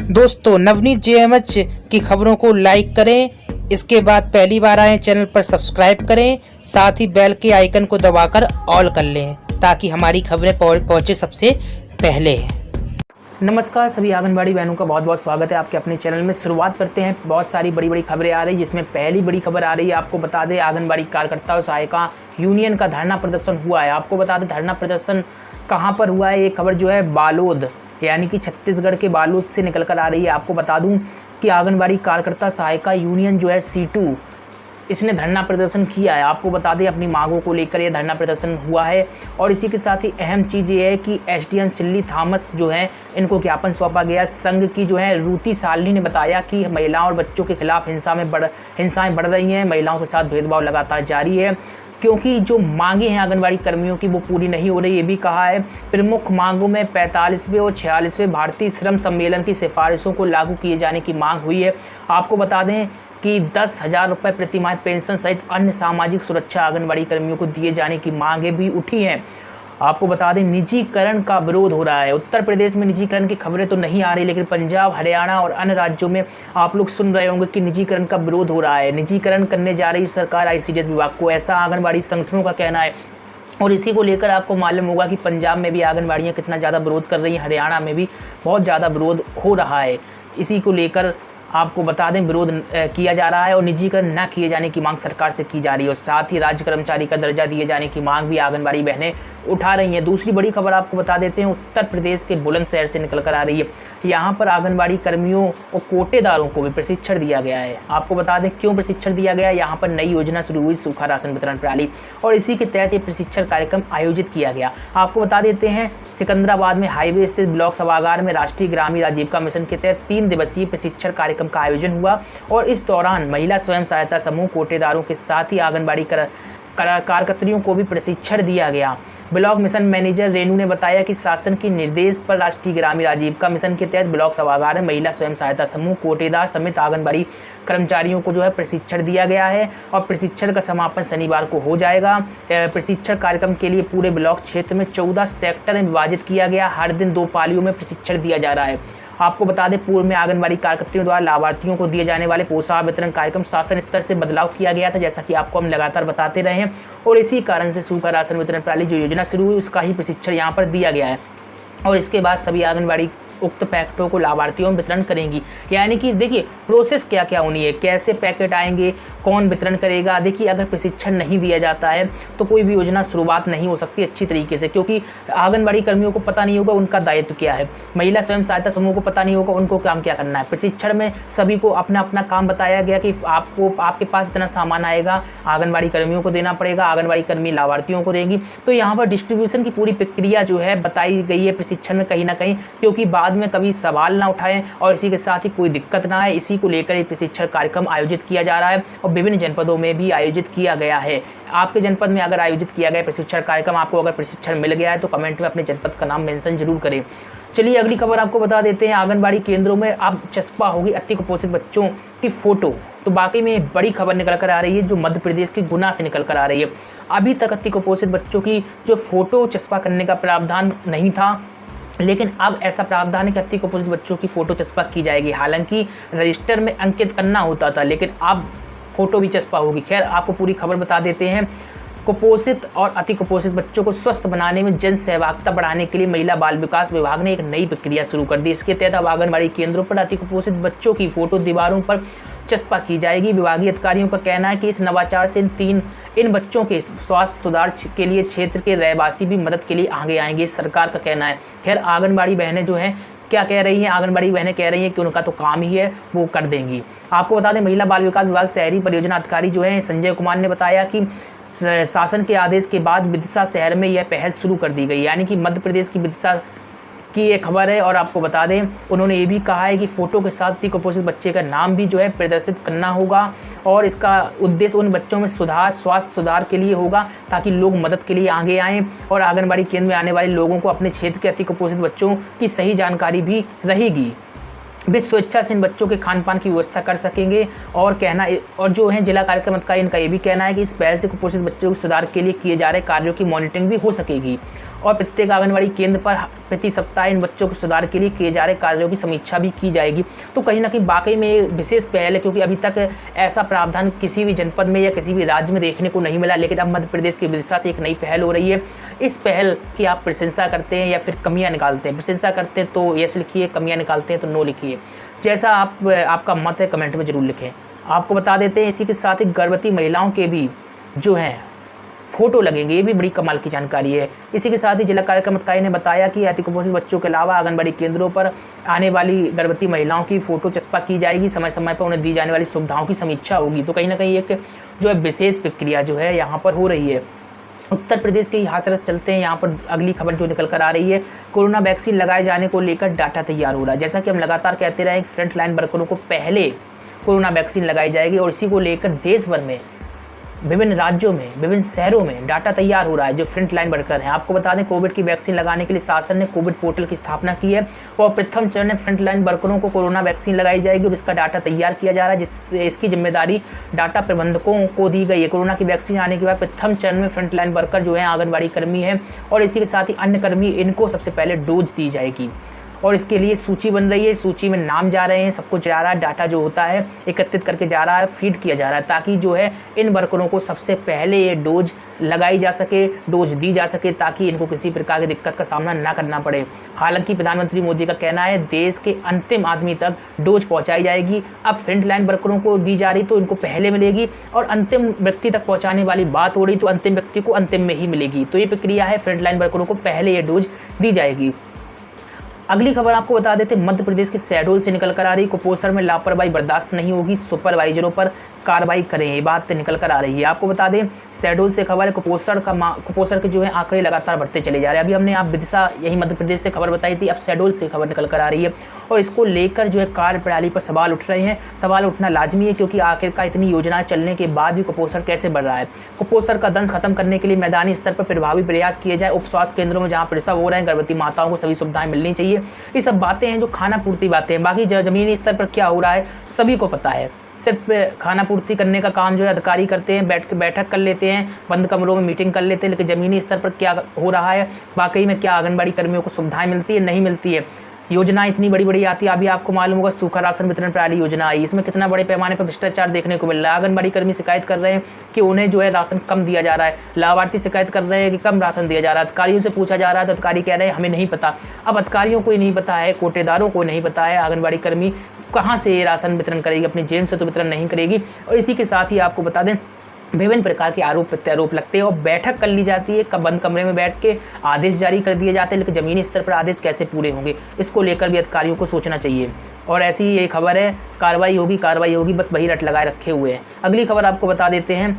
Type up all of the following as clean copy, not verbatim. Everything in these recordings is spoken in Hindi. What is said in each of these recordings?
दोस्तों नवनीत जेएमएच की खबरों को लाइक करें। इसके बाद पहली बार आए चैनल पर सब्सक्राइब करें, साथ ही बेल के आइकन को दबाकर ऑल कर लें ताकि हमारी खबरें पहुंचे सबसे पहले। नमस्कार, सभी आंगनबाड़ी बहनों का बहुत बहुत स्वागत है आपके अपने चैनल में। शुरुआत करते हैं। बहुत सारी बड़ी बड़ी खबरें आ रही, जिसमें पहली बड़ी खबर आ रही है, आपको बता दें आंगनबाड़ी कार्यकर्ता और सहायिका यूनियन का धरना प्रदर्शन हुआ है। आपको बता दें धरना प्रदर्शन कहाँ पर हुआ है। ये खबर जो है बालोद यानी कि छत्तीसगढ़ के बालोद से निकल कर आ रही है। आपको बता दूं कि आंगनबाड़ी कार्यकर्ता सहायिका यूनियन जो है C2, इसने धरना प्रदर्शन किया है। आपको बता दें अपनी मांगों को लेकर ये धरना प्रदर्शन हुआ है। और इसी के साथ ही अहम चीज़ ये है कि SDM चिल्ली थॉमस जो है, इनको ज्ञापन सौंपा गया। संघ की जो है रूती सालनी ने बताया कि महिलाओं और बच्चों के खिलाफ हिंसाएं बढ़ रही हैं, महिलाओं के साथ भेदभाव लगातार जारी है, क्योंकि जो मांगे हैं आंगनबाड़ी कर्मियों की वो पूरी नहीं हो रही। ये भी कहा है प्रमुख मांगों में 45वें और 46वें भारतीय श्रम सम्मेलन की सिफारिशों को लागू किए जाने की मांग हुई है। आपको बता दें कि 10,000 रुपये प्रतिमाह पेंशन सहित अन्य सामाजिक सुरक्षा आंगनबाड़ी कर्मियों को दिए जाने की मांगें भी उठी हैं। आपको बता दें निजीकरण का विरोध हो रहा है। उत्तर प्रदेश में निजीकरण की खबरें तो नहीं आ रही, लेकिन पंजाब, हरियाणा और अन्य राज्यों में आप लोग सुन रहे होंगे कि निजीकरण का विरोध हो रहा है। निजीकरण करने जा रही सरकार ICDS विभाग को, ऐसा आंगनबाड़ी संगठनों का कहना है। और इसी को लेकर आपको मालूम होगा कि पंजाब में भी आंगनबाड़ियाँ कितना ज़्यादा विरोध कर रही हैं, हरियाणा में भी बहुत ज़्यादा विरोध हो रहा है। इसी को लेकर आपको बता दें विरोध किया जा रहा है और निजीकरण न किए जाने की मांग सरकार से की जा रही है। और साथ ही राज्य कर्मचारी का दर्जा दिए जाने की मांग भी आंगनबाड़ी बहनें उठा रही हैं। दूसरी बड़ी खबर आपको बता देते हैं, उत्तर प्रदेश के बुलंदशहर से निकल कर आ रही है। यहाँ पर आंगनबाड़ी कर्मियों और कोटेदारों को भी प्रशिक्षण दिया गया है। आपको बता दें क्यों प्रशिक्षण दिया गया। यहाँ पर नई योजना शुरू हुई, सूखा राशन वितरण प्रणाली, और इसी के तहत ये प्रशिक्षण कार्यक्रम आयोजित किया गया। आपको बता देते हैं सिकंदराबाद में हाईवे स्थित ब्लॉक सभागार में राष्ट्रीय ग्रामीण आजीविका मिशन के तहत 3 दिवसीय प्रशिक्षण कार्यक्रम का आयोजन हुआ। और इस दौरान महिला स्वयं सहायता समूह, कोटेदारों के साथ ही आंगनबाड़ी कार्यकर्तियों को भी प्रशिक्षण दिया गया। ब्लॉक मिशन मैनेजर रेणु ने बताया कि शासन के निर्देश पर राष्ट्रीय ग्रामीण आजीविका मिशन के तहत ब्लॉक सभागार में महिला स्वयं सहायता समूह, कोटेदार समेत आंगनबाड़ी कर्मचारियों को जो है प्रशिक्षण दिया गया है। और प्रशिक्षण का समापन शनिवार को हो जाएगा। प्रशिक्षण कार्यक्रम के लिए पूरे ब्लॉक क्षेत्र में 14 सेक्टर में विभाजित किया गया। हर दिन 2 पालियों में प्रशिक्षण दिया जा रहा है। आपको बता दें पूर्व में आंगनबाड़ी कार्यकर्तियों द्वारा लाभार्थियों को दिए जाने वाले पोषाहार वितरण कार्यक्रम शासन स्तर से बदलाव किया गया था, जैसा कि आपको हम लगातार बताते रहे हैं। और इसी कारण से सूखा राशन वितरण प्रणाली जो योजना शुरू हुई, उसका ही प्रशिक्षण यहाँ पर दिया गया है। और इसके बाद सभी आंगनबाड़ी उक्त पैकेटों को लाभार्थियों में वितरण करेंगी। यानी कि देखिए प्रोसेस क्या क्या होनी है, कैसे पैकेट आएंगे, कौन वितरण करेगा। देखिए अगर प्रशिक्षण नहीं दिया जाता है तो कोई भी योजना शुरुआत नहीं हो सकती अच्छी तरीके से, क्योंकि आंगनबाड़ी कर्मियों को पता नहीं होगा उनका दायित्व क्या है, महिला स्वयं सहायता समूह को पता नहीं होगा उनको काम क्या करना है। प्रशिक्षण में सभी को अपना अपना काम बताया गया कि आपके पास इतना सामान आएगा, आंगनबाड़ी कर्मियों को देना पड़ेगा, आंगनबाड़ी कर्मी लाभार्थियों को देंगी। तो यहाँ पर डिस्ट्रीब्यूशन की पूरी प्रक्रिया जो है बताई गई है प्रशिक्षण में कहीं ना कहीं, क्योंकि बाद में कभी सवाल ना उठाएं और इसी के साथ ही कोई दिक्कत ना आए। इसी को लेकर ये प्रशिक्षण कार्यक्रम आयोजित किया जा रहा है और विभिन्न जनपदों में भी आयोजित किया गया है। आपके जनपद में अगर आयोजित किया गया प्रशिक्षण कार्यक्रम, आपको अगर प्रशिक्षण मिल गया है तो कमेंट में अपने जनपद का नाम मेंशन जरूर करें। चलिए अगली खबर आपको बता देते हैं, आंगनबाड़ी केंद्रों में अब चस्पा होगी अति कुपोषित बच्चों की फोटो। तो बाकी में बड़ी खबर निकल कर आ रही है जो मध्य प्रदेश के गुना से निकल कर आ रही है। अभी तक अति कुपोषित बच्चों की जो फोटो चस्पा करने का प्रावधान नहीं था, लेकिन अब ऐसा प्रावधान है कि अति कुपोषित बच्चों की फोटो चस्पा की जाएगी। हालांकि रजिस्टर में अंकित करना होता था, लेकिन अब फोटो भी चस्पा होगी। खैर आपको पूरी खबर बता देते हैं। कुपोषित और अति कुपोषित बच्चों को स्वस्थ बनाने में जन सहभागिता बढ़ाने के लिए महिला बाल विकास विभाग ने एक नई प्रक्रिया शुरू कर दी। इसके तहत अब आंगनबाड़ी केंद्रों पर अति कुपोषित बच्चों की फोटो दीवारों पर चस्पा की जाएगी। विभागीय अधिकारियों का कहना है कि इस नवाचार से इन बच्चों के स्वास्थ्य सुधार के लिए क्षेत्र के रहवासी भी मदद के लिए आगे आएंगे, सरकार का कहना है। खैर आंगनबाड़ी बहनें जो हैं क्या कह रही हैं, आंगनबाड़ी बहनें कह रही हैं कि उनका तो काम ही है, वो कर देंगी। आपको बता दें महिला बाल विकास विभाग शहरी परियोजना अधिकारी जो हैं संजय कुमार ने बताया कि शासन के आदेश के बाद विदिशा शहर में यह पहल शुरू कर दी गई। यानी कि मध्य प्रदेश की विदिशा की ये खबर है। और आपको बता दें उन्होंने ये भी कहा है कि फ़ोटो के साथ अति कुपोषित बच्चे का नाम भी जो है प्रदर्शित करना होगा। और इसका उद्देश्य उन बच्चों में स्वास्थ्य सुधार के लिए होगा, ताकि लोग मदद के लिए आगे आएँ और आंगनबाड़ी केंद्र में आने वाले लोगों को अपने क्षेत्र के अति कुपोषित बच्चों की सही जानकारी भी रहेगी। वे स्वेच्छा से इन बच्चों के खान पान की व्यवस्था कर सकेंगे। और जो है जिला कार्यक्रम अधिकारी, इनका ये भी कहना है कि इस पहल से कुपोषित बच्चों के सुधार के लिए किए जा रहे कार्यों की मॉनिटरिंग भी हो सकेगी। और प्रत्येक आंगनबाड़ी केंद्र पर प्रति सप्ताह इन बच्चों के सुधार के लिए किए जा रहे कार्यों की समीक्षा भी की जाएगी। तो कहीं ना कहीं वाकई में ये विशेष पहल है, क्योंकि अभी तक ऐसा प्रावधान किसी भी जनपद में या किसी भी राज्य में देखने को नहीं मिला। लेकिन अब मध्य प्रदेश की विदिशा से एक नई पहल हो रही है। इस पहल की आप प्रशंसा करते हैं या फिर कमियां निकालते हैं? प्रशंसा करते हैं तो यस लिखिए, कमियां निकालते हैं तो नो लिखिए। जैसा आपका मत है कमेंट में जरूर लिखें। आपको बता देते हैं इसी के साथ ही गर्भवती महिलाओं के भी जो हैं फोटो लगेंगे, ये भी बड़ी कमाल की जानकारी है। इसी के साथ ही जिला कार्यक्रम अधिकारी ने बताया कि अति कुपोषित बच्चों के अलावा आंगनबाड़ी केंद्रों पर आने वाली गर्भवती महिलाओं की फोटो चस्पा की जाएगी। समय समय पर उन्हें दी जाने वाली सुविधाओं की समीक्षा होगी। तो कहीं ना कहीं एक जो है विशेष प्रक्रिया जो है यहाँ पर हो रही है। उत्तर प्रदेश के ही हाथरस चलते हैं। यहाँ पर अगली खबर जो निकल कर आ रही है, कोरोना वैक्सीन लगाए जाने को लेकर डाटा तैयार हो रहा है। जैसा कि हम लगातार कहते रहे, फ्रंट लाइन वर्करों को पहले कोरोना वैक्सीन लगाई जाएगी और इसी को लेकर देश भर में विभिन्न राज्यों में, विभिन्न शहरों में डाटा तैयार हो रहा है जो फ्रंट लाइन वर्कर हैं। आपको बता दें, कोविड की वैक्सीन लगाने के लिए शासन ने कोविड पोर्टल की स्थापना की है और प्रथम चरण में फ्रंट लाइन वर्करों को कोरोना वैक्सीन लगाई जाएगी और इसका डाटा तैयार किया जा रहा है, जिससे इसकी जिम्मेदारी डाटा प्रबंधकों को दी गई है। कोरोना की वैक्सीन आने के बाद प्रथम चरण में फ्रंट लाइन वर्कर जो है आंगनबाड़ी कर्मी हैं और इसी के साथ ही अन्य कर्मी, इनको सबसे पहले डोज दी जाएगी और इसके लिए सूची बन रही है। सूची में नाम जा रहे हैं, सब कुछ जा रहा है, डाटा जो होता है एकत्रित करके जा रहा है, फीड किया जा रहा है, ताकि जो है इन वर्करों को सबसे पहले ये डोज लगाई जा सके, डोज दी जा सके, ताकि इनको किसी प्रकार की दिक्कत का सामना ना करना पड़े। हालांकि प्रधानमंत्री मोदी का कहना है देश के अंतिम आदमी तक डोज पहुँचाई जाएगी। अब फ्रंट लाइन वर्करों को दी जा रही तो इनको पहले मिलेगी और अंतिम व्यक्ति तक पहुँचाने वाली बात हो रही तो अंतिम व्यक्ति को अंतिम में ही मिलेगी। तो ये प्रक्रिया है, फ्रंट लाइन वर्करों को पहले ये डोज दी जाएगी। अगली खबर आपको बता देते, मध्य प्रदेश के शहडोल से निकल कर आ रही, कुपोषण में लापरवाही बर्दाश्त नहीं होगी, सुपरवाइजरों पर कार्रवाई करें, ये बात निकल कर आ रही है। आपको बता दें शहडोल से खबर है, कुपोषण के जो है आंकड़े लगातार बढ़ते चले जा रहे हैं। अभी हमने आप विदिशा यही मध्य प्रदेश से खबर बताई थी, अब शहडोल से खबर निकल कर आ रही है और इसको लेकर जो है कार्यप्रणाली पर सवाल उठ रहे हैं। सवाल उठना लाजमी है, क्योंकि आखिरकार इतनी योजनाएं चलने के बाद भी कुपोषण कैसे बढ़ रहा है। कुपोषण का दंश खत्म करने के लिए मैदानी स्तर पर प्रभावी प्रयास किए जाए। उप स्वास्थ्य केंद्रों में जहाँ प्रसव हो रहे हैं, गर्भवती माताओं को सभी सुविधाएं मिलनी चाहिए। ये सब बातें हैं जो खाना पूर्ति बातें हैं। बाकी जमीनी स्तर पर क्या हो रहा है सभी को पता है। सिर्फ खाना पूर्ति करने का काम जो है अधिकारी करते हैं, बैठक कर लेते हैं, बंद कमरों में मीटिंग कर लेते हैं, लेकिन ज़मीनी स्तर पर क्या हो रहा है, वाकई में क्या आंगनबाड़ी कर्मियों को सुविधाएं मिलती है, नहीं मिलती है। योजना इतनी बड़ी बड़ी आती है। अभी आपको मालूम होगा सूखा राशन वितरण प्रणाली योजना आई, इसमें कितना बड़े पैमाने पर भ्रष्टाचार देखने को मिल रहा है। आंगनबाड़ी कर्मी शिकायत कर रहे हैं कि उन्हें जो है राशन कम दिया जा रहा है, लाभार्थी शिकायत कर रहे हैं कि कम राशन दिया जा रहा है। अधिकारियों से पूछा जा रहा है तो अधिकारी कह रहे हैं हमें नहीं पता। अब अधिकारियों को ही नहीं पता है, कोटेदारों को नहीं पता है, आंगनबाड़ी कर्मी कहाँ से ये राशन वितरण करेगी, अपनी जेब से तो वितरण नहीं करेगी। और इसी के साथ ही आपको बता दें विभिन्न प्रकार के आरोप प्रत्यारोप लगते हैं और बैठक कर ली जाती है, बंद कमरे में बैठ के आदेश जारी कर दिए जाते हैं, लेकिन ज़मीनी स्तर पर आदेश कैसे पूरे होंगे, इसको लेकर भी अधिकारियों को सोचना चाहिए। और ऐसी ये खबर है, कार्रवाई होगी, बस वही रट लगाए रखे हुए हैं। अगली खबर आपको बता देते हैं,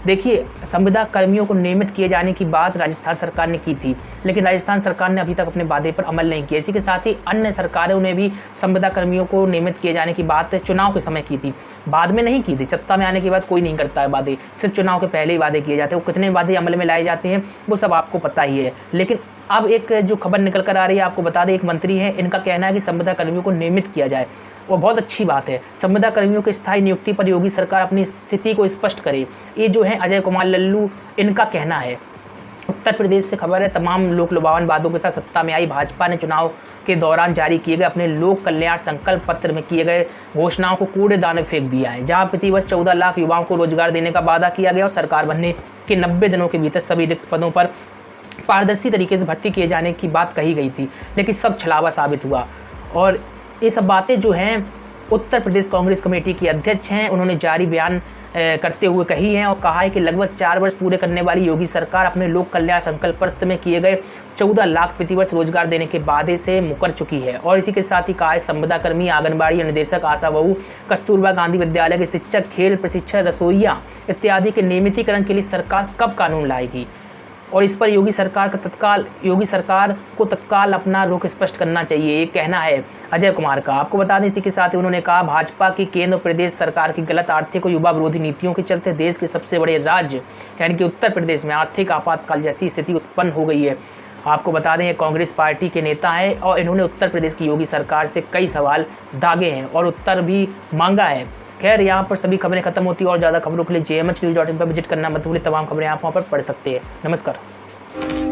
देखिए संविदा कर्मियों को नियमित किए जाने की बात राजस्थान सरकार ने की थी, लेकिन राजस्थान सरकार ने अभी तक अपने वादे पर अमल नहीं किया। इसी के साथ ही अन्य सरकारों ने भी संविदा कर्मियों को नियमित किए जाने की बात चुनाव के समय की थी, बाद में नहीं की थी। सत्ता में आने के बाद कोई नहीं करता है वादे, सिर्फ चुनाव के पहले ही वादे किए जाते हैं। वो कितने वादे अमल में लाए जाते हैं वो सब आपको पता ही है। लेकिन अब एक जो खबर निकल कर आ रही है, आपको बता दें, एक मंत्री हैं, इनका कहना है कि संविदा कर्मियों को नियमित किया जाए, वो बहुत अच्छी बात है। संविदा कर्मियों की स्थायी नियुक्ति पर योगी सरकार अपनी स्थिति को स्पष्ट करे, ये जो है अजय कुमार लल्लू इनका कहना है। उत्तर प्रदेश से खबर है, तमाम लोक लुभावन वादों के साथ सत्ता में आई भाजपा ने चुनाव के दौरान जारी किए गए अपने लोक कल्याण संकल्प पत्र में किए गए घोषणाओं को कूड़ेदान में फेंक दिया है। जहां प्रतिवर्ष 14 लाख युवाओं को रोजगार देने का वादा किया गया और सरकार बनने के 90 दिनों के भीतर सभी रिक्त पदों पर पारदर्शी तरीके से भर्ती किए जाने की बात कही गई थी, लेकिन सब छलावा साबित हुआ। और ये सब बातें जो हैं उत्तर प्रदेश कांग्रेस कमेटी की अध्यक्ष हैं, उन्होंने जारी बयान करते हुए कही हैं और कहा है कि लगभग 4 वर्ष पूरे करने वाली योगी सरकार अपने लोक कल्याण संकल्प पत्र में किए गए 14 लाख प्रतिवर्ष रोजगार देने के वादे से मुकर चुकी है। और इसी के साथ ही कहा है संविदा कर्मी, आंगनबाड़ी निदेशक, आशा बहू, कस्तूरबा गांधी विद्यालय के शिक्षक, खेल प्रशिक्षक, रसोइया इत्यादि के नियमितीकरण के लिए सरकार कब कानून लाएगी। और इस पर योगी सरकार को तत्काल अपना रुख स्पष्ट करना चाहिए, ये कहना है अजय कुमार का। आपको बता दें इसी के साथ ही उन्होंने कहा भाजपा की केंद्र प्रदेश सरकार की गलत आर्थिक और युवा विरोधी नीतियों के चलते देश के सबसे बड़े राज्य यानी कि उत्तर प्रदेश में आर्थिक आपातकाल जैसी स्थिति उत्पन्न हो गई है। आपको बता दें ये कांग्रेस पार्टी के नेता हैं और इन्होंने उत्तर प्रदेश की योगी सरकार से कई सवाल दागे हैं और उत्तर भी मांगा है। खैर यहाँ पर सभी खबरें खत्म होती हैं और ज़्यादा खबरों के लिए jmhnews.in पर विजिट करना मत भूलिए। तमाम खबरें आप वहाँ पर पढ़ सकते हैं। नमस्कार।